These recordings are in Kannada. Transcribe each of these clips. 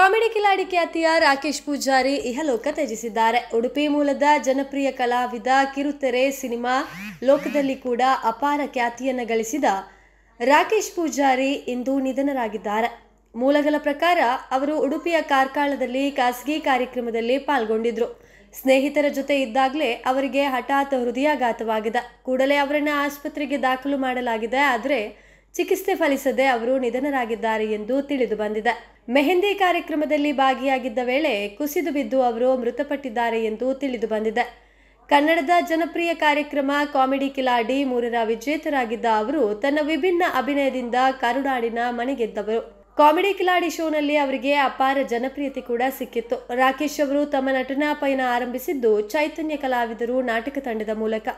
ಕಾಮಿಡಿ ಕಿಲಾಡಿ ಖ್ಯಾತಿಯ ರಾಕೇಶ್ ಪೂಜಾರಿ ಇಹಲೋಕ ತ್ಯಜಿಸಿದ್ದಾರೆ. ಉಡುಪಿ ಮೂಲದ ಜನಪ್ರಿಯ ಕಲಾವಿದ, ಕಿರುತೆರೆ ಸಿನಿಮಾ ಲೋಕದಲ್ಲಿ ಕೂಡ ಅಪಾರ ಖ್ಯಾತಿಯನ್ನು ಗಳಿಸಿದ ರಾಕೇಶ್ ಪೂಜಾರಿ ಇಂದು ನಿಧನರಾಗಿದ್ದಾರೆ. ಮೂಲಗಳ ಪ್ರಕಾರ ಅವರು ಉಡುಪಿಯ ಕಾರ್ಕಳದಲ್ಲಿ ಖಾಸಗಿ ಕಾರ್ಯಕ್ರಮದಲ್ಲಿ ಪಾಲ್ಗೊಂಡಿದ್ರು. ಸ್ನೇಹಿತರ ಜೊತೆ ಇದ್ದಾಗಲೇ ಅವರಿಗೆ ಹಠಾತ್ ಹೃದಯಾಘಾತವಾಗಿದೆ. ಕೂಡಲೇ ಅವರನ್ನು ಆಸ್ಪತ್ರೆಗೆ ದಾಖಲು ಮಾಡಲಾಗಿದೆ. ಆದರೆ ಚಿಕಿತ್ಸೆ ಫಲಿಸದೆ ಅವರು ನಿಧನರಾಗಿದ್ದಾರೆ ಎಂದು ತಿಳಿದು ಬಂದಿದೆ. ಮೆಹಂದಿ ಕಾರ್ಯಕ್ರಮದಲ್ಲಿ ಭಾಗಿಯಾಗಿದ್ದ ವೇಳೆ ಕುಸಿದು ಬಿದ್ದು ಅವರು ಮೃತಪಟ್ಟಿದ್ದಾರೆ ಎಂದು ತಿಳಿದು ಬಂದಿದೆ. ಕನ್ನಡದ ಜನಪ್ರಿಯ ಕಾರ್ಯಕ್ರಮ ಕಾಮಿಡಿ ಕಿಲಾಡಿ 3ರ ವಿಜೇತರಾಗಿದ್ದ ಅವರು ತನ್ನ ವಿಭಿನ್ನ ಅಭಿನಯದಿಂದ ಕರುನಾಡಿನ ಮನೆಗೆದ್ದವರು. ಕಾಮಿಡಿ ಕಿಲಾಡಿ ಶೋನಲ್ಲಿ ಅವರಿಗೆ ಅಪಾರ ಜನಪ್ರಿಯತೆ ಕೂಡ ಸಿಕ್ಕಿತ್ತು. ರಾಕೇಶ್ ಅವರು ತಮ್ಮ ನಟನಾ ಪಯಣ ಆರಂಭಿಸಿದ್ದು ಚೈತನ್ಯ ಕಲಾವಿದರು ನಾಟಕ ತಂಡದ ಮೂಲಕ.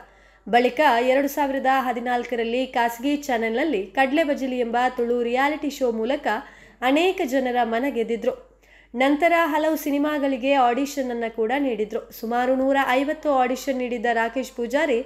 ಬಳಿಕ 2014ರಲ್ಲಿ ಖಾಸಗಿ ಚಾನೆಲ್ನಲ್ಲಿ ಕಡ್ಲೆ ಬಜಲಿ ಎಂಬ ತುಳು ರಿಯಾಲಿಟಿ ಶೋ ಮೂಲಕ ಅನೇಕ ಜನರ ಮನ ಗೆದ್ದಿದ್ರು. ನಂತರ ಹಲವು ಸಿನಿಮಾಗಳಿಗೆ ಆಡಿಷನ್ ಅನ್ನು ಕೂಡ ನೀಡಿದ್ರು. ಸುಮಾರು 150 ಆಡಿಷನ್ ನೀಡಿದ್ದ ರಾಕೇಶ್ ಪೂಜಾರಿ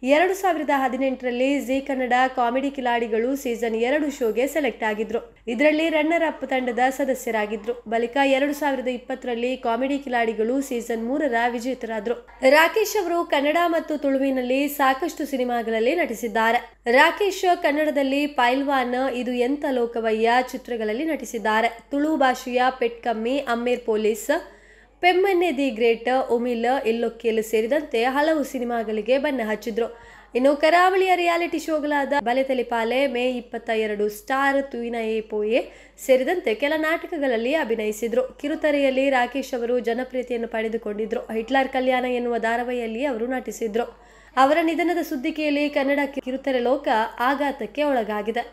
2018ರಲ್ಲಿ Zee Kannada comedy Khiladigalu season 2 ಶೋಗೆ ಸೆಲೆಕ್ಟ್ ಆಗಿದ್ರು. ಇದರಲ್ಲಿ ರನ್ನರ್ ಅಪ್ ತಂಡದ ಸದಸ್ಯರಾಗಿದ್ರು. ಬಳಿಕ 2020ರಲ್ಲಿ ಕಾಮಿಡಿ ಕಿಲಾಡಿಗಳು ಸೀಸನ್ 3ರ ವಿಜೇತರಾದ್ರು. ರಾಕೇಶ್ ಅವರು ಕನ್ನಡ ಮತ್ತು ತುಳುವಿನಲ್ಲಿ ಸಾಕಷ್ಟು ಸಿನಿಮಾಗಳಲ್ಲಿ ನಟಿಸಿದ್ದಾರೆ. ರಾಕೇಶ್ ಕನ್ನಡದಲ್ಲಿ ಪೈಲ್ವಾನ್, ಇದು ಎಂತ ಲೋಕವಯ್ಯ ಚಿತ್ರಗಳಲ್ಲಿ ನಟಿಸಿದ್ದಾರೆ. ತುಳು ಭಾಷೆಯ ಪೆಟ್ ಕಮ್ಮಿ, ಅಮ್ಮೇರ್ ಪೊಲೀಸ್, ಪೆಮ್ಮನ್ನೆ ದಿ ಗ್ರೇಟ್, ಒಮಿಲ್, ಇಲ್ಲೊಕ್ಕೇಲ್ ಸೇರಿದಂತೆ ಹಲವು ಸಿನಿಮಾಗಳಿಗೆ ಬಣ್ಣ ಹಚ್ಚಿದ್ರು. ಇನ್ನು ಕರಾವಳಿಯ ರಿಯಾಲಿಟಿ ಶೋಗಳಾದ ಬಲೆ ತಲಿಪಾಲೆ, ಮೇ 22, ಸ್ಟಾರ್, ತುಯಿನ ಎ ಪೋಯೆ ಸೇರಿದಂತೆ ಕೆಲ ನಾಟಕಗಳಲ್ಲಿ ಅಭಿನಯಿಸಿದ್ರು. ಕಿರುತೆರೆಯಲ್ಲಿ ರಾಕೇಶ್ ಅವರು ಜನಪ್ರಿಯತೆಯನ್ನು ಪಡೆದುಕೊಂಡಿದ್ರು. ಹಿಟ್ಲರ್ ಕಲ್ಯಾಣ ಎನ್ನುವ ಧಾರಾವಾಹಿಯಲ್ಲಿ ಅವರು ನಟಿಸಿದ್ರು. ಅವರ ನಿಧನದ ಸುದ್ದಿ ಕೇಳಿ ಕನ್ನಡ ಕಿರುತೆರೆ ಲೋಕ ಆಘಾತಕ್ಕೆ ಒಳಗಾಗಿದೆ.